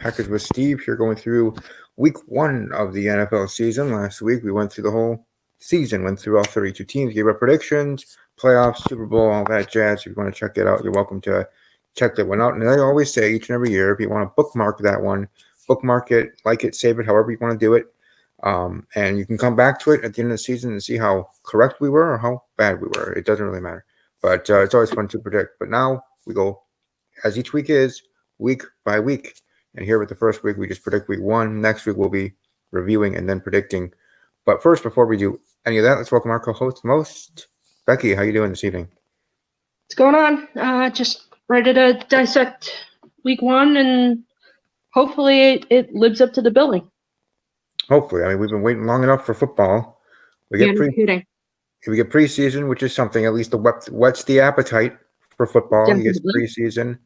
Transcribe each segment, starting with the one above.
Packers with Steve here going through week 1 of the NFL season. Last week we went through the whole season, went through all 32 teams, gave our predictions, playoffs, Super Bowl, all that jazz. If you want to check it out, you're welcome to check that one out. And I always say each and every year, if you want to bookmark that one, bookmark it, like it, save it, however you want to do it. And you can come back to it at the end of the season and see how correct we were or how bad we were. It doesn't really matter. But it's always fun to predict. But now we go, as each week is, week by week. And here with the first week, we just predict week 1. Next week, we'll be reviewing and then predicting. But first, before we do any of that, let's welcome our co-host, Most. Becky, how you doing this evening? What's going on? Just ready to dissect week 1, and hopefully it lives up to the billing. Hopefully. I mean, we've been waiting long enough for football. We get preseason, which is something, at least whets the appetite for football. Definitely. You get preseason.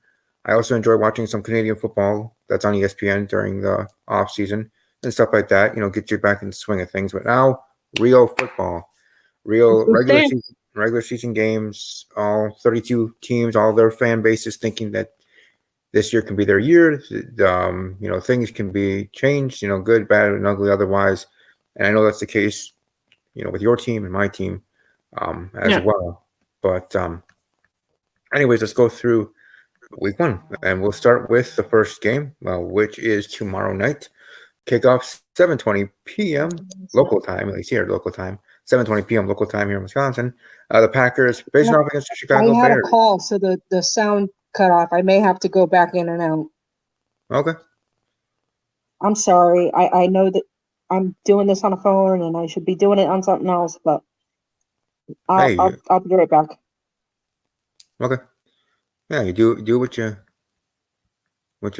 I also enjoy watching some Canadian football that's on ESPN during the off season and stuff like that. Get you back in the swing of things. But now, real football, real regular season games. All 32 teams, all their fan bases thinking that this year can be their year. Things can be changed. Good, bad, and ugly. Otherwise, and I know that's the case. With your team and my team, as well. But anyways, let's go through week 1, and we'll start with the first game, which is tomorrow night. Kickoff 7:20 p.m. local time, at least here, local time. 7:20 p.m. local time here in Wisconsin. The Packers facing off against the Chicago Bears. I had a call, so the sound cut off. I may have to go back in and out. Okay. I'm sorry. I know that I'm doing this on a phone, and I should be doing it on something else, but I'll be right back. Okay. Yeah, you do what you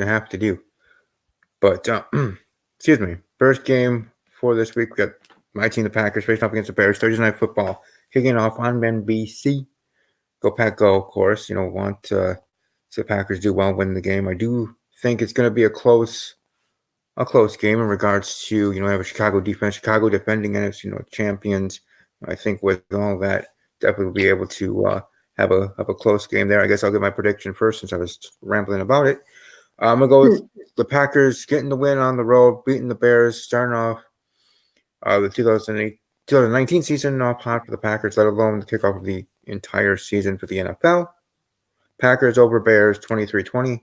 have to do. But excuse me. First game for this week, we got my team, the Packers, facing off against the Bears. Thursday night football, kicking off on NBC. Go Pack, go! Of course, want to see the Packers do well, win the game. I do think it's going to be a close game in regards to have a Chicago defense, Chicago defending NFC champions. I think with all that, definitely will be able to have a close game there. I guess I'll get my prediction first since I was rambling about it. I'm gonna go with the Packers getting the win on the road, beating the Bears, starting off the 2019 season off hot for the Packers, let alone the kickoff of the entire season for the NFL. Packers over Bears 23-20.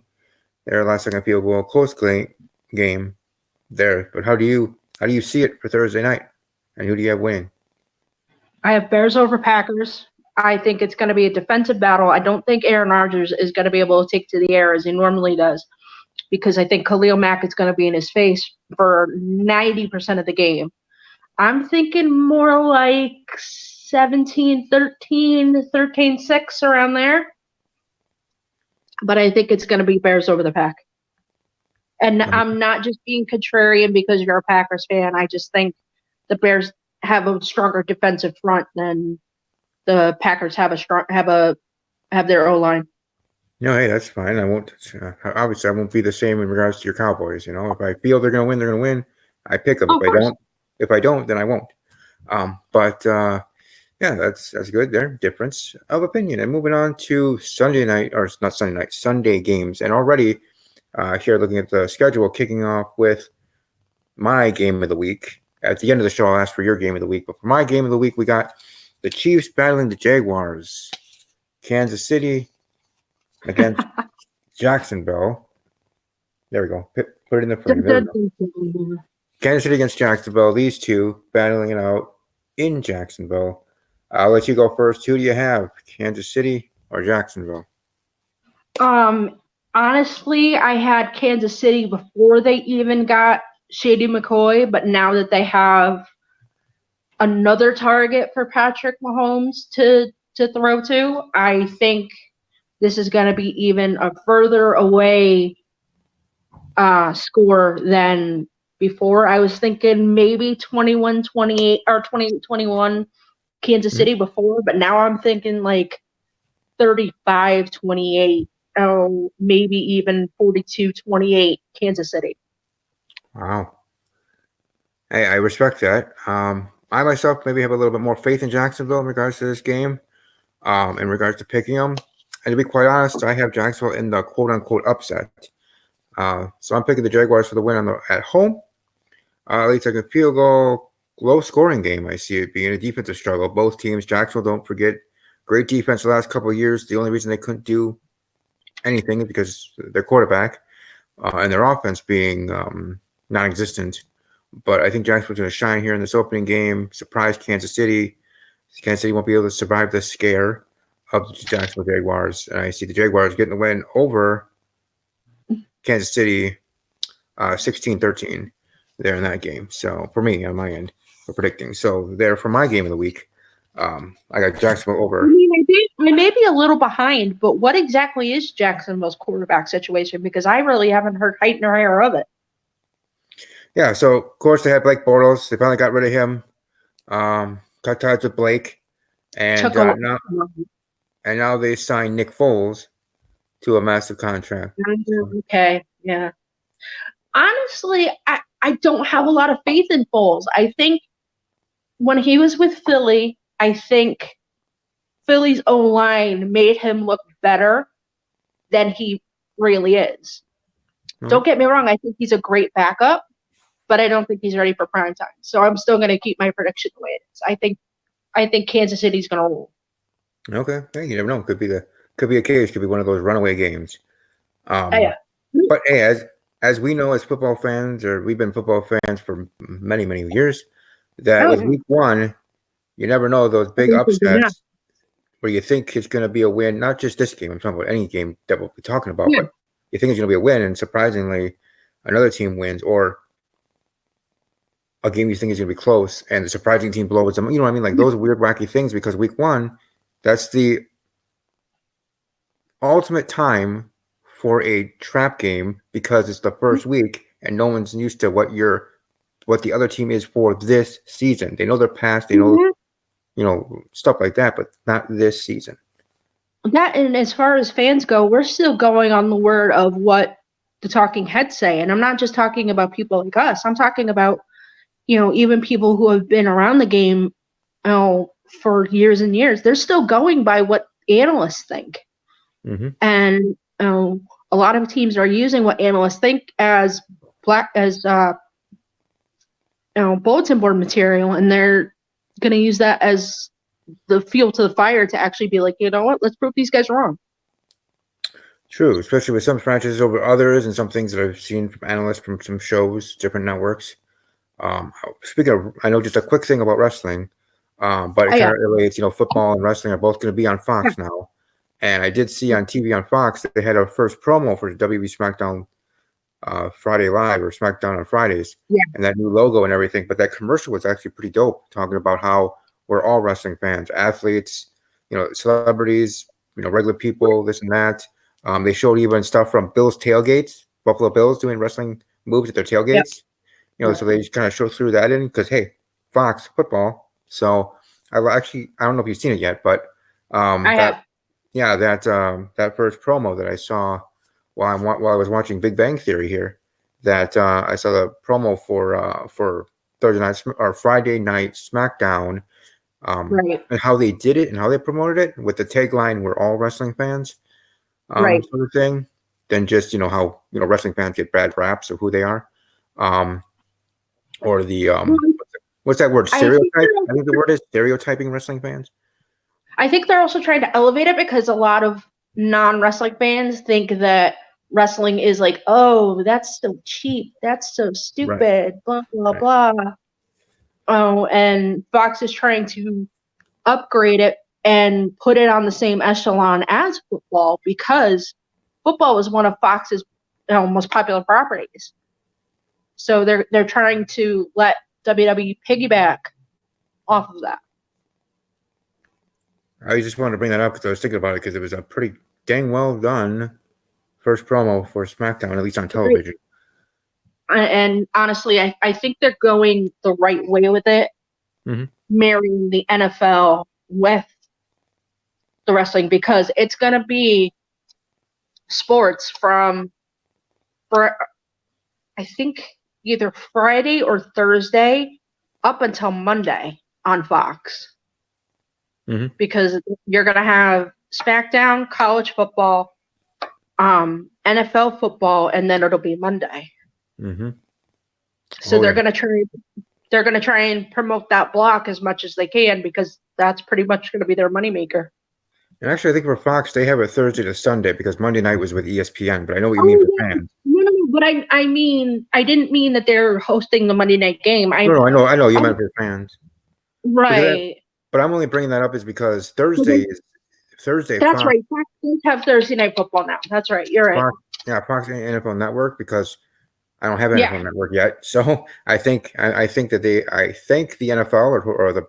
Their last second field goal, close game there. But how do you see it for Thursday night? And who do you have winning? I have Bears over Packers. I think it's going to be a defensive battle. I don't think Aaron Rodgers is going to be able to take to the air as he normally does, because I think Khalil Mack is going to be in his face for 90% of the game. I'm thinking more like 17-13, 13-6 around there. But I think it's going to be Bears over the Pack. And I'm not just being contrarian because you're a Packers fan. I just think the Bears have a stronger defensive front than the Packers have their O-line. No, hey, that's fine. I won't. Obviously, I won't be the same in regards to your Cowboys. If I feel they're going to win, they're going to win. I pick them. If I don't, then I won't. Yeah, that's good there. Difference of opinion. And moving on to Sunday games. And already here looking at the schedule, kicking off with my game of the week. At the end of the show, I'll ask for your game of the week. But for my game of the week, we got the Chiefs battling the Jaguars. Kansas City against Jacksonville. There we go. Put it in the frame. There we go. Kansas City against Jacksonville. These two battling it out in Jacksonville. I'll let you go first. Who do you have, Kansas City or Jacksonville? Honestly, I had Kansas City before they even got Shady McCoy, but now that they have another target for Patrick Mahomes to throw to, I think this is going to be even a further away score than before. I was thinking maybe 21-28 or 20-21 Kansas City before, but now I'm thinking like 35-28, maybe even 42-28 Kansas City. Wow. Hey, I respect that. I myself maybe have a little bit more faith in Jacksonville in regards to this game, in regards to picking them. And to be quite honest, I have Jacksonville in the quote-unquote upset. So I'm picking the Jaguars for the win at home. At least like a field goal, low-scoring game. I see it being a defensive struggle. Both teams, Jacksonville, don't forget, great defense the last couple of years. The only reason they couldn't do anything is because their quarterback and their offense being non-existent. But I think Jacksonville's going to shine here in this opening game, surprise Kansas City. Kansas City won't be able to survive the scare of the Jacksonville Jaguars. And I see the Jaguars getting the win over Kansas City 16-13 there in that game. So for me, on my end, for predicting. So there for my game of the week, I got Jacksonville over. I mean, I may be a little behind, but what exactly is Jacksonville's quarterback situation? Because I really haven't heard height nor hair of it. Yeah, so of course they had Blake Bortles. They finally got rid of him. Cut ties with Blake, and now they signed Nick Foles to a massive contract. Okay, yeah. Honestly, I don't have a lot of faith in Foles. I think when he was with Philly, I think Philly's O-line made him look better than he really is. Mm-hmm. Don't get me wrong. I think he's a great backup, but I don't think he's ready for prime time. So I'm still going to keep my prediction the way it is. I think Kansas City's going to roll. Okay. Hey, you never know. Could be a case. Could be one of those runaway games. Yeah. But hey, as we know as football fans, or we've been football fans for many, many years, that with week one, you never know those big upsets where you think it's going to be a win. Not just this game. I'm talking about any game that we'll be talking about. Yeah. But you think it's going to be a win, and surprisingly, another team wins, or a game you think is going to be close, and the surprising team blows them. You know what I mean? Like those weird, wacky things, because week one, that's the ultimate time for a trap game because it's the first week and no one's used to what the other team is for this season. They know their past, they know, stuff like that, but not this season. That, and as far as fans go, we're still going on the word of what the talking heads say. And I'm not just talking about people like us. I'm talking about, even people who have been around the game, for years and years. They're still going by what analysts think. Mm-hmm. And a lot of teams are using what analysts think as bulletin board material, and they're going to use that as the fuel to the fire to actually be like, you know what, let's prove these guys wrong. True, especially with some franchises over others, and some things that I've seen from analysts from some shows, different networks. Speaking of, I know just a quick thing about wrestling, but it kind of relates. Football and wrestling are both going to be on Fox now. And I did see on TV on Fox that they had a first promo for the WWE Smackdown Friday Live, or Smackdown on Fridays, and that new logo and everything. But that commercial was actually pretty dope, talking about how we're all wrestling fans, athletes, celebrities, regular people, this and that. They showed even stuff from Bills tailgates, Buffalo Bills doing wrestling moves at their tailgates. So they just kind of show through that in because, hey, Fox football. So I don't know if you've seen it yet, but I have. Yeah, that first promo that I saw while I was watching Big Bang Theory here, that I saw the promo for Thursday night or Friday night SmackDown, and how they did it and how they promoted it with the tagline "We're all wrestling fans," sort of thing. Than just how wrestling fans get bad raps of who they are, or the what's that word? Stereotype. I think the word is stereotyping wrestling fans. I think they're also trying to elevate it because a lot of non-wrestling fans think that wrestling is like, oh, that's so cheap, that's so stupid, blah, blah, blah. Oh, and Fox is trying to upgrade it and put it on the same echelon as football because football is one of Fox's most popular properties. So they're trying to let WWE piggyback off of that. I just wanted to bring that up because I was thinking about it because it was a pretty dang well done first promo for SmackDown, at least on television. And honestly, I think they're going the right way with it, marrying the NFL with the wrestling, because it's going to be sports for I think either Friday or Thursday up until Monday on Fox. Because you're going to have SmackDown, college football NFL football, and then it'll be Monday. Mm-hmm. So they're gonna try and promote that block as much as they can because that's pretty much gonna be their moneymaker. And actually, I think for Fox, they have a Thursday to Sunday because Monday night was with ESPN. But I know what you mean for fans. No, but I mean, I didn't mean that they're hosting the Monday night game. No, I know you meant for fans. Right. But I'm only bringing that up is because Thursday is Thursday. That's Fox, right. Fox does have Thursday night football now. That's right. You're right. Fox NFL Network because I don't have NFL Network yet. So I think the NFL or the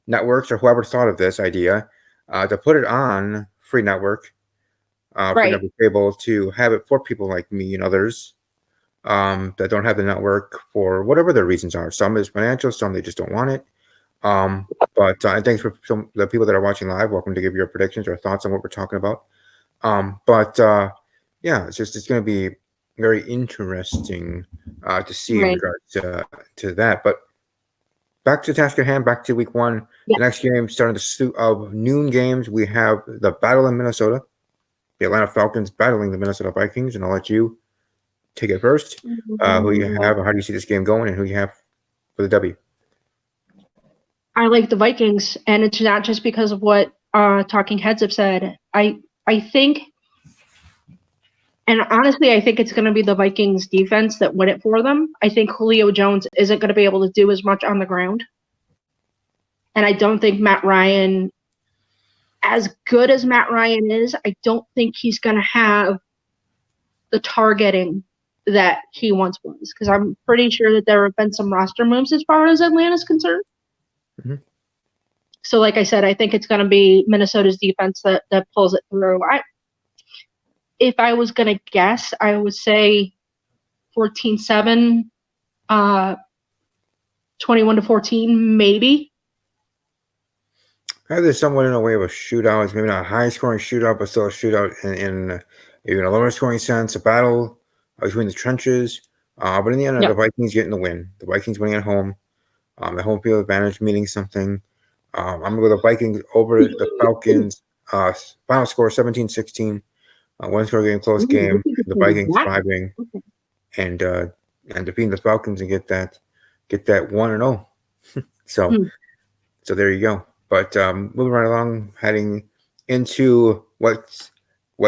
networks or whoever thought of this idea to put it on free network, free network cable to have it for people like me and others that don't have the network for whatever their reasons are. Some is financial, some they just don't want it. But thanks for the people that are watching live. Welcome to give your predictions or thoughts on what we're talking about. Yeah, it's going to be very interesting to see in regards to that. But back to the task at hand, back to week one. The next game, starting the slew of noon games, we have the battle in Minnesota. The Atlanta Falcons battling the Minnesota Vikings, and I'll let you take it first. Who you have, or how do you see this game going, and who you have for the W? I like the Vikings, and it's not just because of what talking heads have said. I think, and honestly, I think it's going to be the Vikings defense that win it for them. I think Julio Jones isn't going to be able to do as much on the ground. And I don't think Matt Ryan, as good as Matt Ryan is, I don't think he's going to have the targeting that he once was. Because I'm pretty sure that there have been some roster moves as far as Atlanta's concerned. Mm-hmm. So like I said, I think it's going to be Minnesota's defense that pulls it through. If I was going to guess, I would say 14-7, 21-14, maybe. I have this somewhat in a way of a shootout. It's maybe not a high-scoring shootout, but still a shootout in even a lower-scoring sense, a battle between the trenches. But in the end, the Vikings getting the win. The Vikings winning at home. The home field advantage meaning something. I'm going to go the Vikings over the Falcons. Final score 17-16. One-score game, close game. The Vikings surviving and defeating the Falcons and get that 1-0. So there you go. But moving right along, heading into what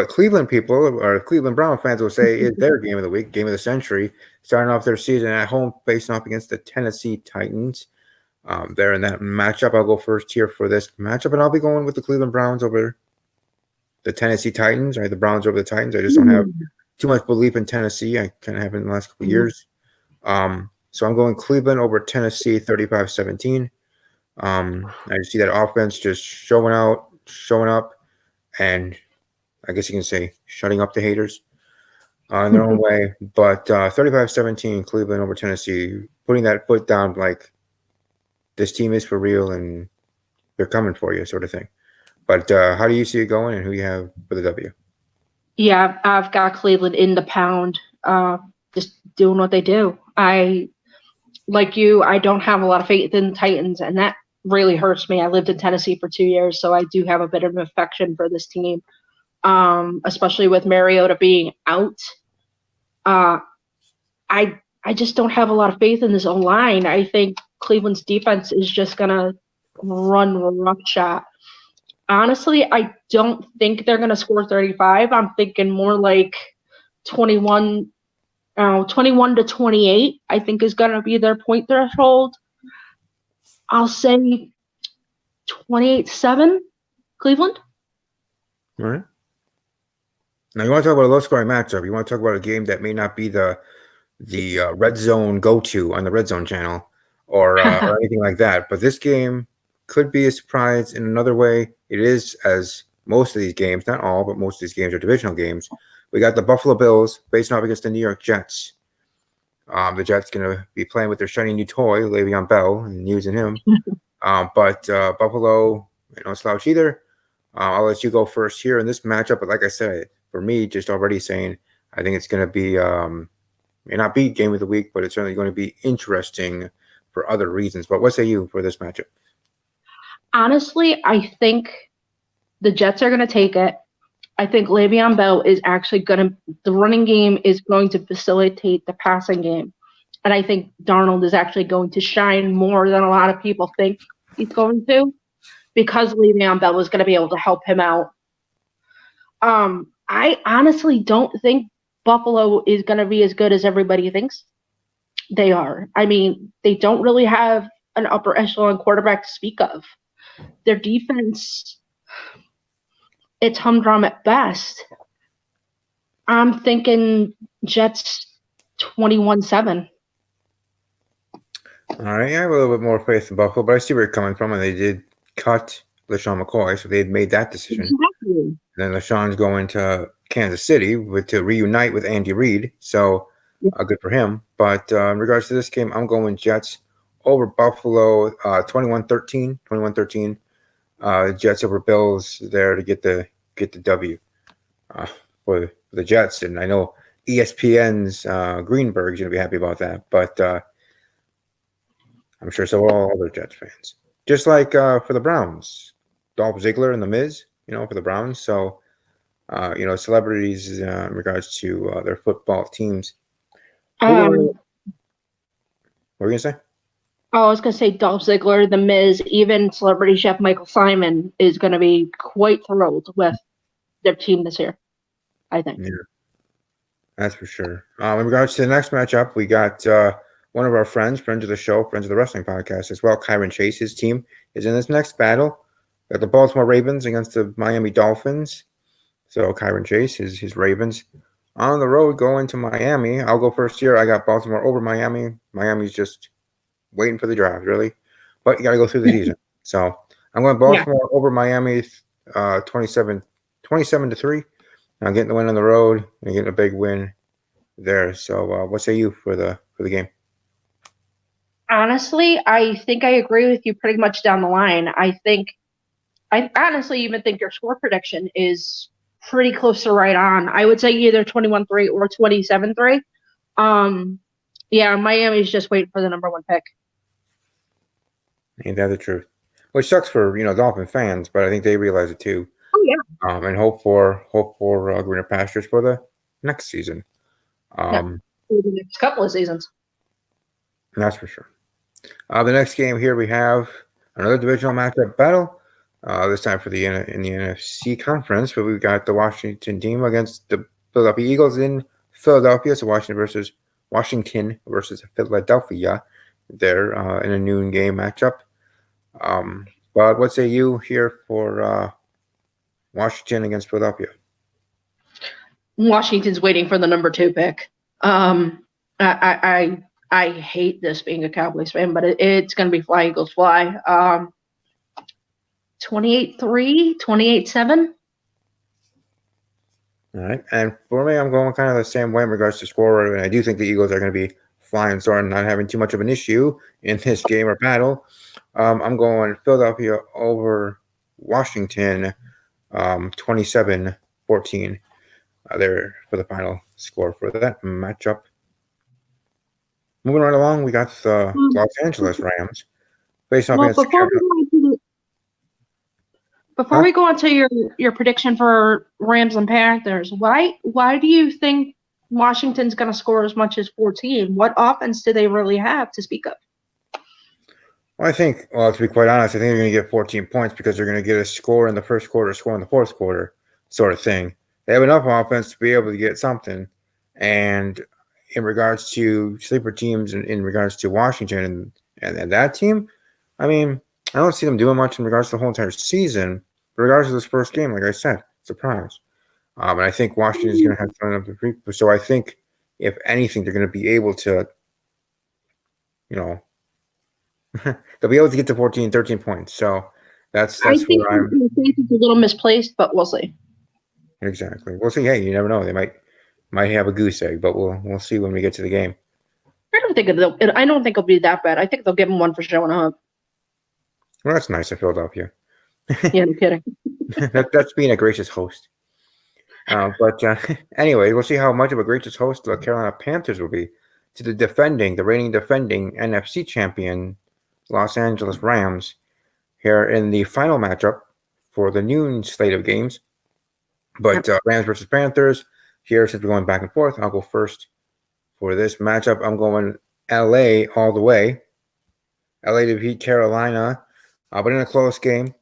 Cleveland people or Cleveland Brown fans will say is their game of the week, game of the century, starting off their season at home, facing off against the Tennessee Titans. They're in that matchup. I'll go first here for this matchup, and I'll be going with the Cleveland Browns over the Tennessee Titans, right? The Browns over the Titans. I just don't have too much belief in Tennessee. I kind of have in the last couple of years. So I'm going Cleveland over Tennessee 35-17. I just see that offense just showing up, and I guess you can say shutting up the haters in their own way. But 35-17 Cleveland over Tennessee, putting that foot down like this team is for real and they're coming for you sort of thing. But how do you see it going and who you have for the W? Yeah, I've got Cleveland in the pound, just doing what they do. Like you, I don't have a lot of faith in the Titans, and that really hurts me. I lived in Tennessee for 2 years, so I do have a bit of an affection for this team, especially with Mariota being out. I just don't have a lot of faith in this O-line. I think Cleveland's defense is just going to run roughshod. Honestly, I don't think they're going to score 35. I'm thinking more like 21 to 28, I think is going to be their point threshold. I'll say 28-7, Cleveland. All right. Now, you want to talk about a low-scoring matchup. You want to talk about a game that may not be the red zone go-to on the red zone channel or anything like that. But this game could be a surprise in another way. It is, as most of these games, not all, but most of these games are divisional games. We got the Buffalo Bills facing off against the New York Jets. The Jets going to be playing with their shiny new toy, Le'Veon Bell, and using him. But Buffalo, slouch either. I'll let you go first here in this matchup. But like I said, for me, just already saying, I think it's going to be may not be game of the week, but it's certainly going to be interesting for other reasons. But what say you for this matchup? Honestly, I think the Jets are going to take it. I think Le'Veon Bell is actually the running game is going to facilitate the passing game. And I think Darnold is actually going to shine more than a lot of people think he's going to, because Le'Veon Bell is going to be able to help him out. I honestly don't think Buffalo is going to be as good as everybody thinks they are. I mean, they don't really have an upper echelon quarterback to speak of. Their defense, it's humdrum at best. I'm thinking Jets 21-7. All right, I have a little bit more faith in Buffalo, but I see where you're coming from, and they did cut LaShawn McCoy, so they had made that decision. Exactly. And then LaShawn's going to Kansas City to reunite with Andy Reid, so good for him. But in regards to this game, I'm going Jets over Buffalo, 21-13, 21-13. Jets over Bills there to get the W for the Jets, and I know ESPN's Greenberg's going to be happy about that, but I'm sure so are all other Jets fans. Just like for the Browns, Dolph Ziggler and The Miz, for the Browns. So, celebrities in regards to their football teams. What were you going to say? Oh, I was going to say Dolph Ziggler, The Miz, even celebrity chef Michael Simon is going to be quite thrilled with their team this year, I think. Yeah, that's for sure. In regards to the next matchup, we got one of our friends of the show, friends of the wrestling podcast as well, Kyron Chase. His team is in this next battle. Got the Baltimore Ravens against the Miami Dolphins. So Kyron Chase, his Ravens. On the road going to Miami. I'll go first here. I got Baltimore over Miami. Miami's just waiting for the draft, really. But you got to go through the season. So I'm going Baltimore over Miami 27-3. I'm getting the win on the road and getting a big win there. So what say you for the game? Honestly, I think I agree with you pretty much down the line. I honestly even think your score prediction is pretty close to right on. I would say either 21-3 or 27-3. Miami's just waiting for the number one pick. Ain't that the truth? Which sucks for Dolphin fans, but I think they realize it too. Oh yeah. And hope for greener pastures for the next season. For the next couple of seasons. That's for sure. The next game here we have another divisional matchup battle. This time in the NFC conference, but we've got the Washington team against the Philadelphia Eagles in Philadelphia. So Washington versus Philadelphia. There in a noon game matchup. But what say you here for Washington against Philadelphia? Washington's waiting for the number 2 pick. I hate this being a Cowboys fan, but it's going to be Fly Eagles Fly. 28-3, 28-7. All right. And for me, I'm going kind of the same way in regards to score. And I do think the Eagles are going to be flying start and not having too much of an issue in this game or battle. I'm going Philadelphia over Washington, 27-14 there for the final score for that matchup. Moving right along, we got the Los Angeles Rams facing off against Before we go on to your prediction for Rams and Panthers, why do you think Washington's going to score as much as 14? What offense do they really have to speak of? Well, I think, to be quite honest, I think they're going to get 14 points because they're going to get a score in the first quarter, a score in the fourth quarter, sort of thing. They have enough offense to be able to get something. And in regards to sleeper teams, in regards to Washington and that team, I mean, I don't see them doing much in regards to the whole entire season. But regards to this first game, like I said, surprise. And I think Washington is going to have fun up the creek. So I think, if anything, they're going to be able to, they'll be able to get to 14, 13 points. So that's I think where I'm. It's a little misplaced, but we'll see. Exactly. We'll see. Hey, you never know. They might have a goose egg, but we'll see when we get to the game. I don't think it'll be that bad. I think they'll give them one for showing up. Well, that's nice of Philadelphia. Yeah, no kidding. That's being a gracious host. But anyway, we'll see how much of a gracious host the Carolina Panthers will be to the reigning defending NFC champion Los Angeles Rams here in the final matchup for the noon slate of games. But Rams versus Panthers. Here, since we're going back and forth, I'll go first for this matchup. I'm going LA all the way. LA to beat Carolina, but in a close game,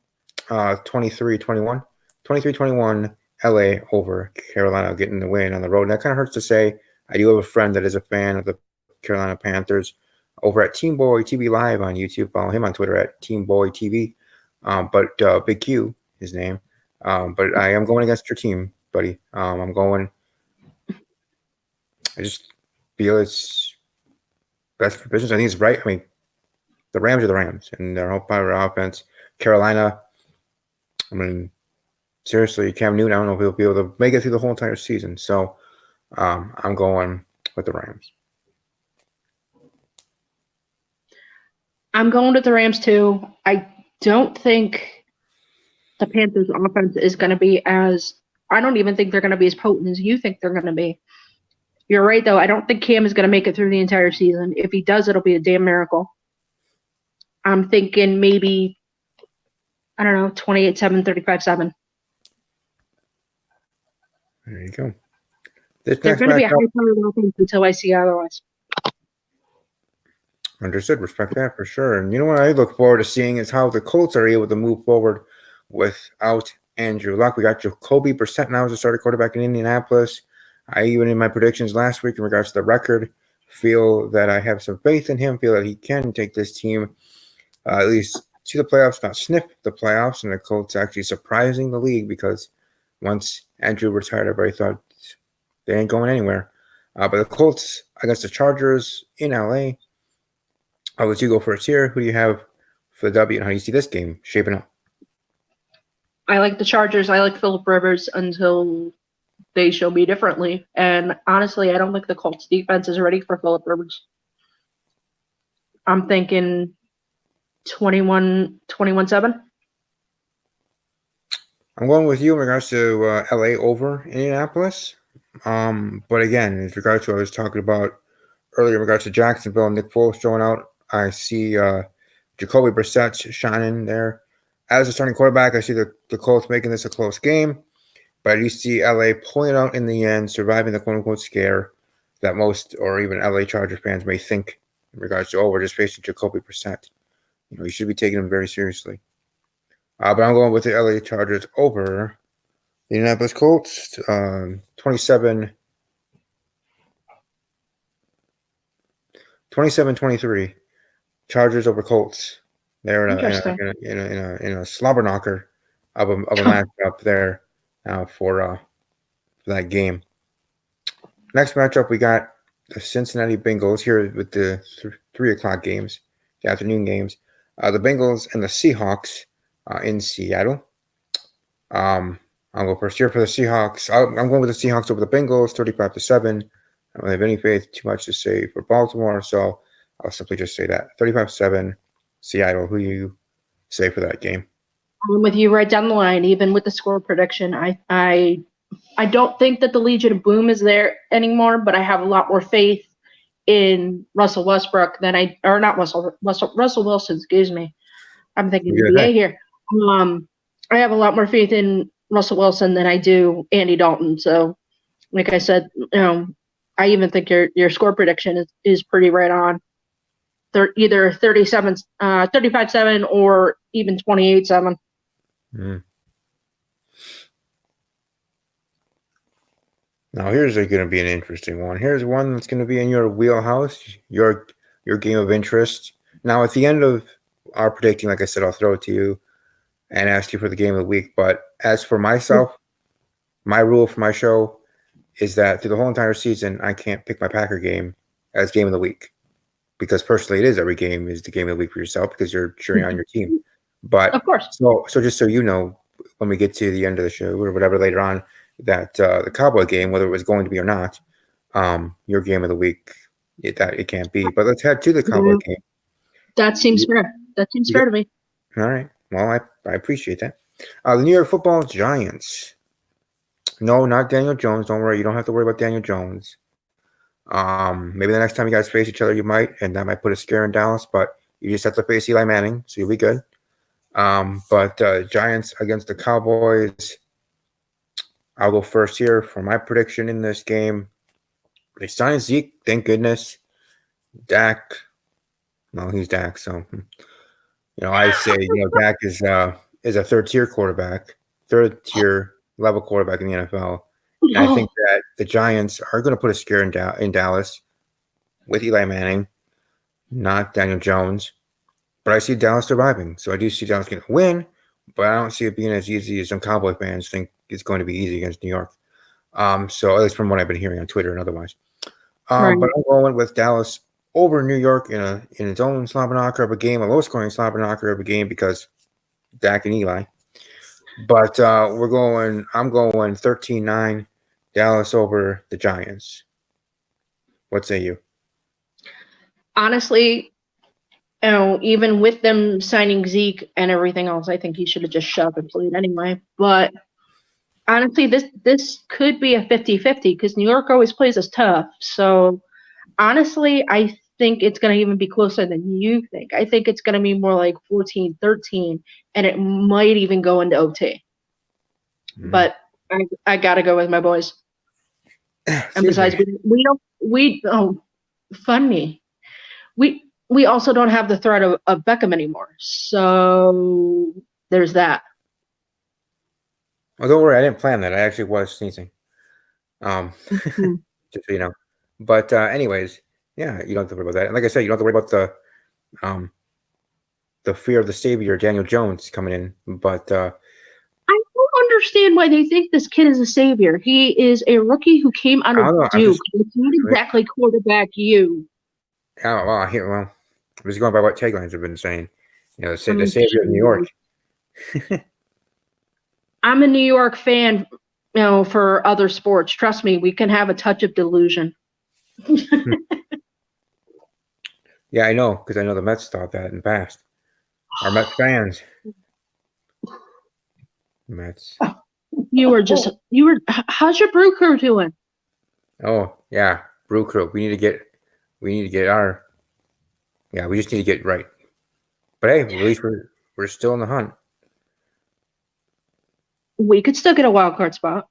23-21. 23-21, LA over Carolina getting the win on the road. And that kind of hurts to say. I do have a friend that is a fan of the Carolina Panthers over at Team Boy TV Live on YouTube. Follow him on Twitter at Team Boy TV. But Big Q, his name. But I am going against your team, buddy. I'm going. I just feel it's best for business. I think it's right. I mean, the Rams are the Rams, and their whole power offense. Carolina, I mean, seriously, Cam Newton, I don't know if he'll be able to make it through the whole entire season. So I'm going with the Rams. I'm going with the Rams too. I don't think the Panthers offense is going to be I don't even think they're going to be as potent as you think they're going to be. You're right, though. I don't think Cam is going to make it through the entire season. If he does, it'll be a damn miracle. I'm thinking maybe, 28-7, 35-7. There you go. They're going to be a high-powered offense until I see otherwise. Understood. Respect that for sure. And you know what I look forward to seeing is how the Colts are able to move forward without Andrew Luck. We got Jacoby Brissett now as a starting quarterback in Indianapolis. I even in my predictions last week in regards to the record feel that I have some faith in him, feel that he can take this team at least to the playoffs, not sniff the playoffs, and the Colts actually surprising the league because once Andrew retired, everybody thought they ain't going anywhere. But the Colts against the Chargers in LA. I'll let you go first here. Who do you have for the W, and how do you see this game shaping up? I like the Chargers. I like Phillip Rivers until they show me differently. And honestly, I don't think the Colts defense is ready for Phillip Rivers. I'm thinking 21-7. I'm going with you in regards to LA over Indianapolis. But again, in regards to what I was talking about earlier in regards to Jacksonville and Nick Foles showing out, I see Jacoby Brissett shining there. As a starting quarterback, I see the Colts making this a close game. But I do see LA pulling it out in the end, surviving the quote-unquote scare that most or even LA Chargers fans may think in regards to, we're just facing Jacoby Brissett. You should be taking him very seriously. But I'm going with the LA Chargers over the Indianapolis Colts, 27-23. Chargers over Colts. They're in a slobber knocker of a matchup there for that game. Next matchup, we got the Cincinnati Bengals here with the 3 o'clock games, the afternoon games. The Bengals and the Seahawks in Seattle. I'll go first here for the Seahawks. I'm going with the Seahawks over the Bengals, 35-7. I don't have any faith too much to say for Baltimore, so I'll simply just say that 35-7. Seattle. Who do you say for that game? I'm with you right down the line, even with the score prediction. I don't think that the Legion of Boom is there anymore, but I have a lot more faith in Russell Westbrook than Russell Wilson, excuse me. I'm thinking NBA here. I have a lot more faith in Russell Wilson than I do Andy Dalton. So, like I said, I even think your score prediction is pretty right on. They're either 35-7 or even 28-7. Now here's going to be an interesting one. Here's one that's going to be in your wheelhouse, your game of interest. Now at the end of our predicting, like I said, I'll throw it to you and ask you for the game of the week. But as for myself, my rule for my show is that through the whole entire season, I can't pick my Packer game as game of the week. Because personally, it is every game is the game of the week for yourself because you're cheering on your team. But of course, so just so you know, when we get to the end of the show or whatever later on, that the Cowboy game, whether it was going to be or not, your game of the week, it can't be. But let's head to the Cowboy game. That seems fair. That seems fair to me. All right. Well, I appreciate that. The New York Football Giants. No, not Daniel Jones. Don't worry. You don't have to worry about Daniel Jones. Maybe the next time you guys face each other, you might, and that might put a scare in Dallas, but you just have to face Eli Manning, so you'll be good. But Giants against the Cowboys. I'll go first here for my prediction in this game. They signed Zeke, thank goodness. Dak, well, he's Dak, so I say Dak is a third-tier quarterback, third-tier level quarterback in the NFL. And I think that the Giants are going to put a scare in Dallas with Eli Manning, not Daniel Jones. But I see Dallas surviving. So I do see Dallas going to win, but I don't see it being as easy as some Cowboy fans think it's going to be easy against New York. So at least from what I've been hearing on Twitter and otherwise. Right. But I'm going with Dallas over New York in its own slobber knocker of a game, a low-scoring slobber knocker of a game because Dak and Eli. But I'm going 13-9, Dallas over the Giants. What say you? Honestly, even with them signing Zeke and everything else, I think he should have just shoved and played anyway. But honestly, this could be a 50-50 because New York always plays us tough. So honestly, I think it's going to even be closer than you think. I think it's going to be more like 14-13, and it might even go into OT. Mm-hmm. But I got to go with my boys. And besides, funny. We also don't have the threat of Beckham anymore. So there's that. Oh, don't worry. I didn't plan that. I actually was sneezing. Just so you know. But anyways, yeah, you don't have to worry about that. And like I said, you don't have to worry about the fear of the savior, Daniel Jones, coming in. But I don't understand why they think this kid is a savior. He is a rookie who came out of Duke. He's not exactly quarterback you. Oh, well, I'm just going by what taglines have been saying. The savior of New York. I'm a New York fan, for other sports. Trust me, we can have a touch of delusion. Yeah, I know, because I know the Mets thought that in the past. Our Mets fans. Mets. How's your brew crew doing? Oh, yeah, brew crew. We need to get our. Yeah, we just need to get right. But hey, at least we're still in the hunt. We could still get a wild card spot.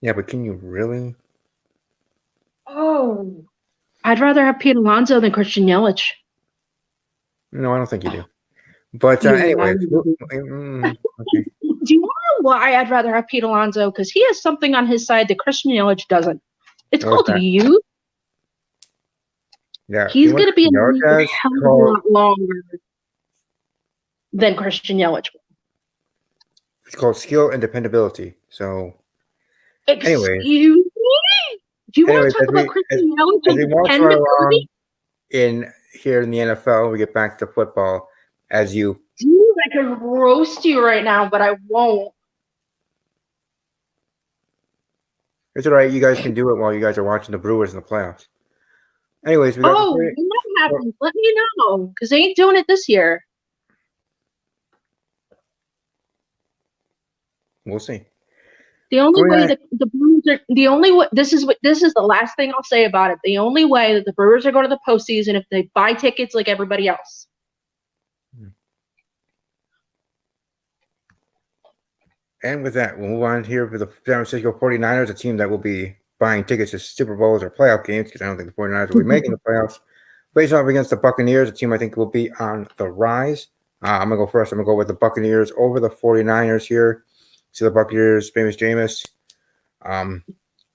Yeah, but can you really? Oh, I'd rather have Pete Alonso than Christian Yelich. No, I don't think you do. But anyway, okay. Do you know why I'd rather have Pete Alonso? Because he has something on his side that Christian Yelich doesn't. It's called youth. Yeah, he's going to be in the league a hell of a lot longer than Christian Yelich. It's called skill and dependability. So, excuse me? Do you want to talk about Christian Yelich and dependability? Here in the NFL, we get back to football. As you, dude, I could roast you right now, but I won't. It's all right. You guys can do it while you guys are watching the Brewers in the playoffs. Anyways, when that happens, let me know because they ain't doing it this year. We'll see. The only way that the Brewers are this is the last thing I'll say about it. The only way that the Brewers are going to the postseason if they buy tickets like everybody else. And with that, we'll move on here for the San Francisco 49ers, a team that will be buying tickets to Super Bowls or playoff games because I don't think the 49ers will be making the playoffs. Facing off against the Buccaneers, a team I think will be on the rise. I'm going to go first. I'm going to go with the Buccaneers over the 49ers here. See the Buccaneers, famous Jameis. Throwing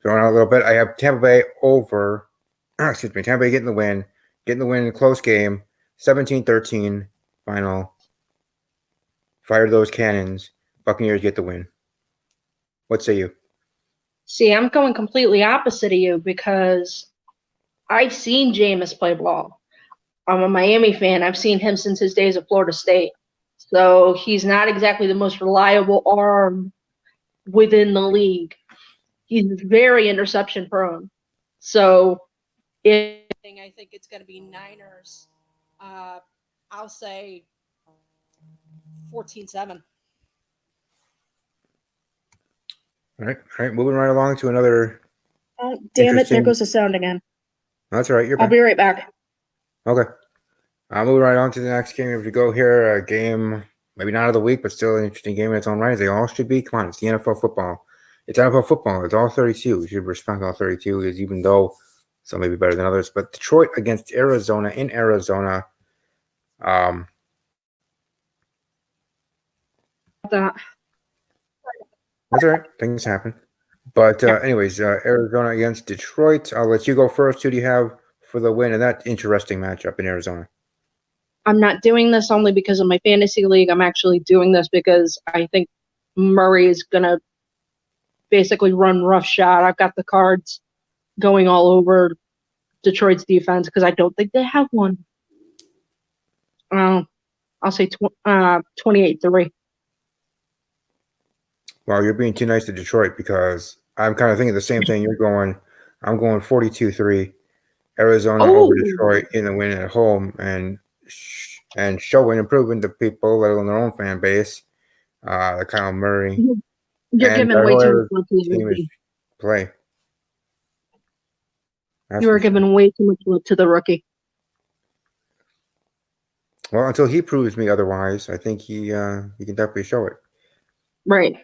out a little bit. I have Tampa Bay over. Tampa Bay getting the win. Getting the win in a close game. 17-13 final. Fire those cannons. Buccaneers get the win. What say you? See, I'm going completely opposite of you because I've seen Jameis play ball. I'm a Miami fan. I've seen him since his days at Florida State. So he's not exactly the most reliable arm within the league. He's very interception prone. So I think it's going to be Niners. I'll say 14-7. All right. Moving right along to another. Oh, damn it. There goes the sound again. That's all right. You're back. I'll be right back. Okay. Moving right on to the next game. If we go here, game maybe not of the week, but still an interesting game in its own right. They all should be. Come on, it's the NFL football. It's NFL football. It's all 32. You should respect all 32, is even though some may be better than others. But Detroit against Arizona in Arizona. That That's all right. Things happen. But anyways, Arizona against Detroit. I'll let you go first. Who do you have for the win in that interesting matchup in Arizona? I'm not doing this only because of my fantasy league. I'm actually doing this because I think Murray is going to basically run roughshod. I've got the cards going all over Detroit's defense because I don't think they have one. I'll say 28-3. Well, you're being too nice to Detroit because I'm kind of thinking the same thing you're going. I'm going 42-3. Arizona over Detroit in the win at home and showing improving to people, let alone their own fan base. The Kyle Murray. You're giving way too much love to the team rookie. Play. You are giving way too much love to the rookie. Well, until he proves me otherwise, I think he can definitely show it. Right.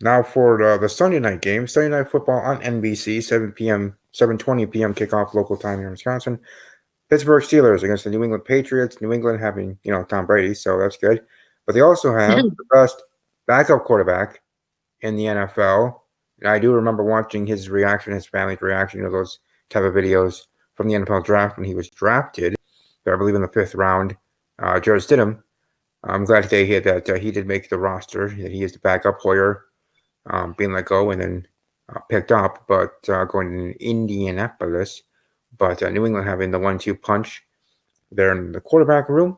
Now for the Sunday night game, Sunday Night Football on NBC, 7:20 p.m. kickoff local time here in Wisconsin. Pittsburgh Steelers against the New England Patriots. New England having, Tom Brady, so that's good. But they also have the best backup quarterback in the NFL. And I do remember watching his reaction, his family's reaction to those type of videos from the NFL draft when he was drafted, I believe in the 5th round. Jarrett Stidham. I'm glad to hear that he did make the roster, that he is the backup Hoyer, being let go and then picked up, but going to Indianapolis. But New England having the 1-2 punch there in the quarterback room.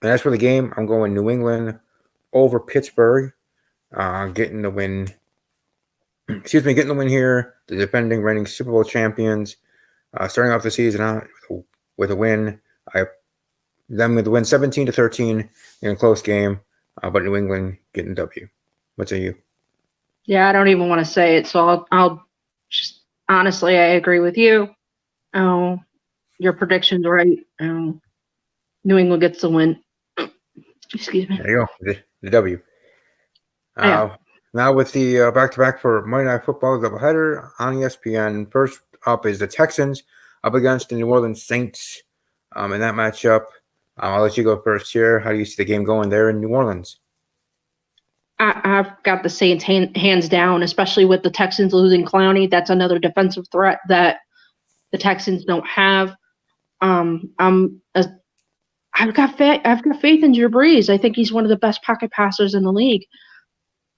And as for the game, I'm going New England over Pittsburgh, getting the win. Getting the win here. The defending reigning Super Bowl champions, starting off the season out with a win. Them with the win 17-13 in a close game, but New England getting W. What say you? Yeah, I don't even want to say it, so I'll just honestly, I agree with you. Your prediction's right. New England gets the win. Excuse me. There you go, the W. Yeah. Now with the back-to-back for Monday Night Football doubleheader on ESPN. First up is the Texans up against the New Orleans Saints in that matchup. I'll let you go first here. How do you see the game going there in New Orleans? I've got the Saints hands down, especially with the Texans losing Clowney. That's another defensive threat that the Texans don't have. I've got faith in Drew Brees. I think he's one of the best pocket passers in the league.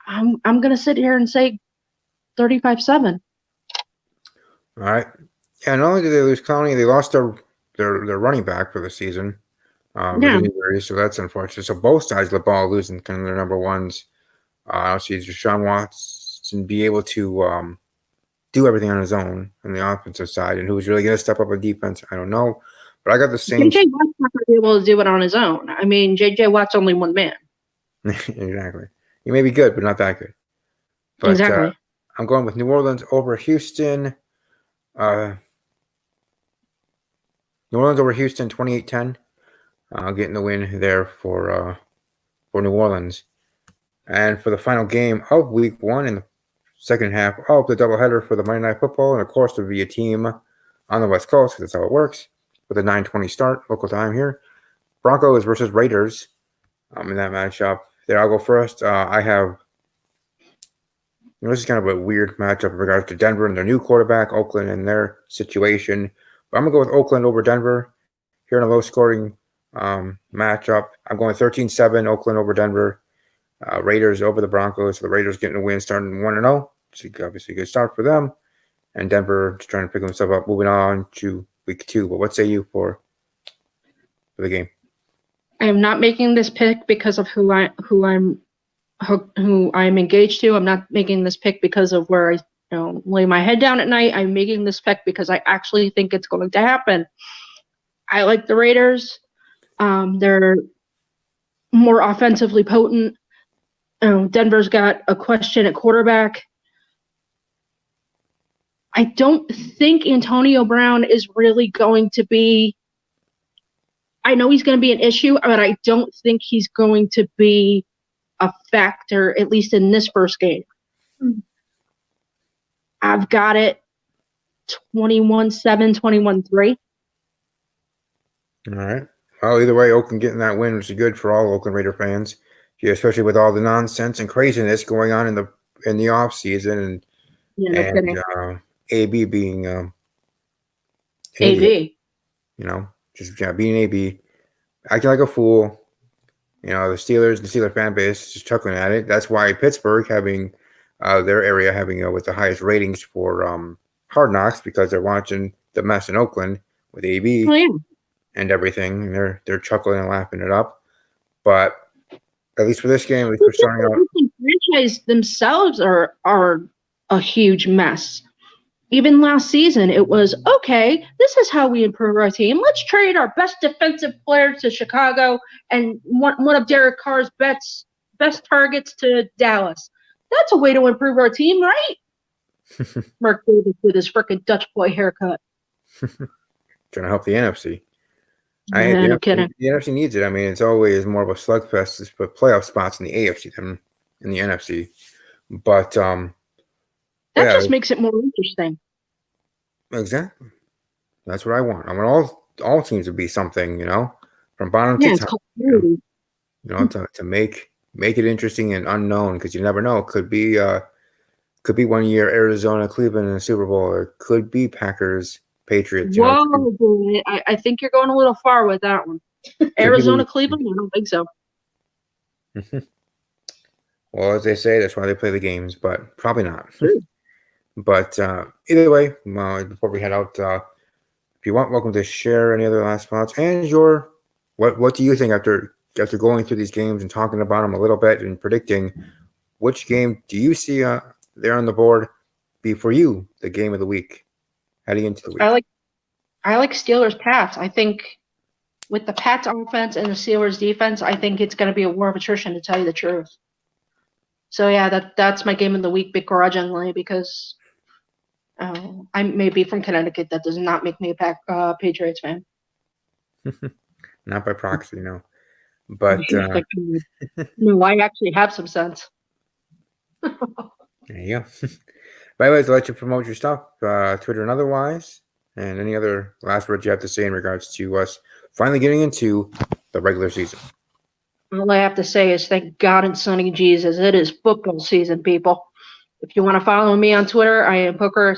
I'm going to sit here and say 35-7. All right. Yeah, not only did they lose Clowney, they lost their running back for the season. Injury, so that's unfortunate. So both sides of the ball losing kind of their number ones. I don't see Deshaun Watson be able to do everything on his own on the offensive side, and who's really going to step up on defense, I don't know. But I got the Saints. J.J. Watt's not going to be able to do it on his own. I mean, J.J. Watt's only one man. Exactly. He may be good, but not that good. But, exactly. I'm going with New Orleans over Houston. New Orleans over Houston, 28-10. Getting the win there for New Orleans. And for the final game of Week 1 in the second half of the doubleheader for the Monday Night Football, and of course to be a team on the West Coast, because that's how it works, with a 9:20 start, local time here. Broncos versus Raiders in that matchup. There, I'll go first. I have, this is kind of a weird matchup in regards to Denver and their new quarterback, Oakland and their situation. But I'm going to go with Oakland over Denver here in a low-scoring matchup. I'm going 13-7, Oakland over Denver. Raiders over the Broncos. So the Raiders getting a win, starting 1-0. Obviously a good start for them. And Denver just trying to pick themselves up, moving on to Week 2. But what say you for the game? I am not making this pick because of who I'm engaged to. I'm not making this pick because of where I lay my head down at night. I'm making this pick because I actually think it's going to happen. I like the Raiders. They're more offensively potent. Denver's got a question at quarterback. I don't think Antonio Brown is really going to be – I know he's going to be an issue, but I don't think he's going to be a factor, at least in this first game. I've got it 21-7, 21-3. All right. Well, either way, Oakland getting that win was good for all Oakland Raider fans, especially with all the nonsense and craziness going on in the off season and AB being an idiot, just being AB, acting like a fool. The Steelers, the Steeler fan base, just chuckling at it. That's why Pittsburgh having their area having with the highest ratings for Hard Knocks, because they're watching the mess in Oakland with AB. Oh, yeah. And everything, and they're chuckling and laughing it up. But at least for this game, at least we're starting out. The franchise themselves are a huge mess. Even last season, it was, okay, this is how we improve our team. Let's trade our best defensive player to Chicago and one of Derek Carr's best targets to Dallas. That's a way to improve our team, right? Mark Davis with his freaking Dutch boy haircut. Trying to help the NFC. No kidding. The NFC needs it. I mean, it's always more of a slugfest to put playoff spots in the AFC than in the NFC. But that just makes it more interesting. Exactly. That's what I want. I want all teams to be something, from bottom to top. To make it interesting and unknown, because you never know. It could be 1 year Arizona, Cleveland in the Super Bowl, or it could be Packers, Patriots. Whoa, boy. I think you're going a little far with that one. Arizona, Cleveland? I don't think so. Well, as they say, that's why they play the games, but probably not. But either way, before we head out, if you want, welcome to share any other last thoughts and what do you think after going through these games and talking about them a little bit and predicting, which game do you see there on the board be for you the game of the week heading into the week? I like Steelers Pats. I think with the Pats offense and the Steelers defense, I think it's going to be a war of attrition, to tell you the truth. So yeah, that's my game of the week begrudgingly, because I may be from Connecticut. That does not make me a Patriots fan. Not by proxy, no. But no, I actually have some sense. There you go. By the way, to let you promote your stuff, Twitter and otherwise, and any other last words you have to say in regards to us finally getting into the regular season. All I have to say is thank God and Sonny Jesus. It is football season, people. If you want to follow me on Twitter, I am Poker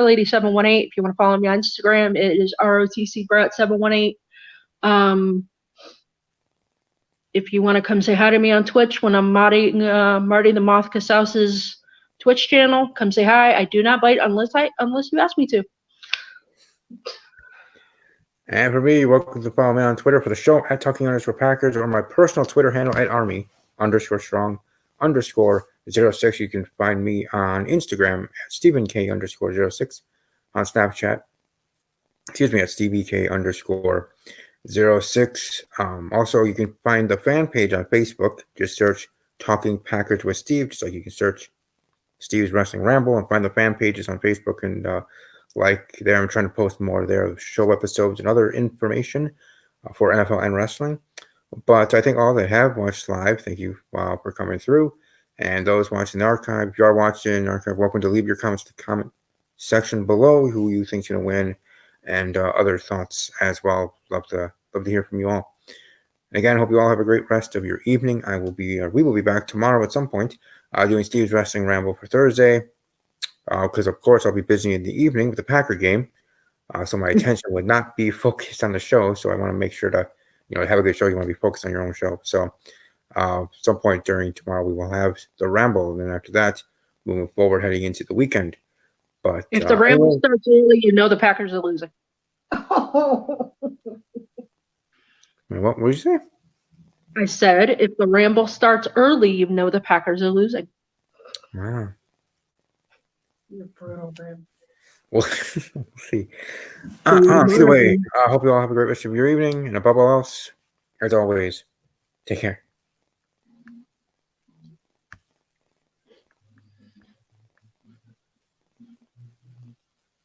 Lady 718. If you want to follow me on Instagram, it is ROTC Brett 718. If you want to come say hi to me on Twitch when I'm Marty the Moth Casauce's Twitch channel, come say hi. I do not bite unless you ask me to. And for me, you're welcome to follow me on Twitter for the show at Talking_Packers, or my personal Twitter handle at Army_Strong_06. You can find me on Instagram at StephenK_06, on Snapchat, at StevieK_06. Also, you can find the fan page on Facebook. Just search Talking Packers with Steve, just like you can search Steve's Wrestling Ramble, and find the fan pages on Facebook. And like there, I'm trying to post more there, show episodes and other information for NFL and wrestling. But I think all that have watched live, thank you for coming through. And those watching the archive, if you are watching the archive, welcome to leave your comments in the comment section below, who you think's going to win, and other thoughts as well. Love to hear from you all. And again, hope you all have a great rest of your evening. We will be back tomorrow at some point doing Steve's Wrestling Ramble for Thursday, because of course I'll be busy in the evening with the Packer game, so my attention would not be focused on the show. So I want to make sure to have a good show. You want to be focused on your own show. So at some point during tomorrow we will have the Ramble, and then after that, moving forward heading into the weekend. But if the Ramble starts early, the Packers are losing. What did you say? I said, if the Ramble starts early, the Packers are losing. Wow. You're brutal, man. We'll see. Either way, I hope you all have a great rest of your evening. And above all else, as always, take care.